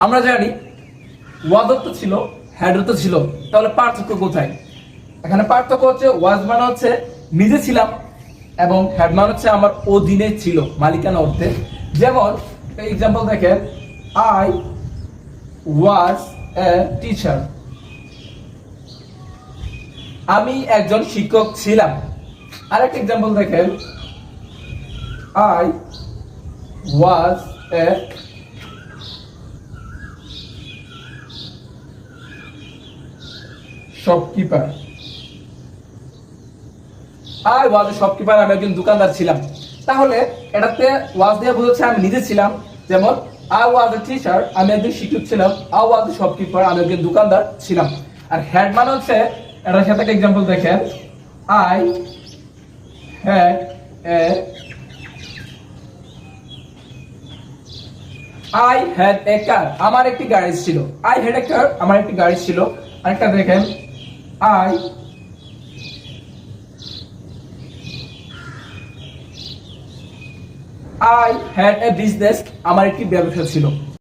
আমরা জানি ওয়াজ তো ছিল, হ্যাড তো ছিল, তাহলে পার্থক্য কোথায়? এখানে পার্থক্য হচ্ছে ওয়াজ মানে হচ্ছে নিজে ছিলাম এবং হ্যাড মানে হচ্ছে আমার অধীনে ছিল, মালিকানা অর্থে। যেমন এক্সাম্পল দেখেন, আই ওয়াজ এ টিচার, আমি একজন শিক্ষক ছিলাম। আরেকটা এক্সাম্পল দেখেন, I was A shopkeeper, I was A shopkeeper, আমি একজন দোকানদার ছিলাম। তাহলে এটাতে ওয়াজ দিয়ে বোঝাচ্ছে আমি নিজে ছিলাম। যেমন আই ওয়াজ এ টিচার, আমি একজন শিক্ষক ছিলাম। আই ওয়াজ এ শপকিপার, আমি একজন দোকানদার ছিলাম। আর হ্যাড মানে হচ্ছে, এটার সাথে একটা এক্সাম্পল দেখেন, I had a I had a car, আমার একটি গাড়ি ছিল। আই হ্যাড এ কার, আমার একটি গাড়ি ছিল। আরেকটা দেখেন, I I had A business, আমার একটি ব্যবসা ছিল।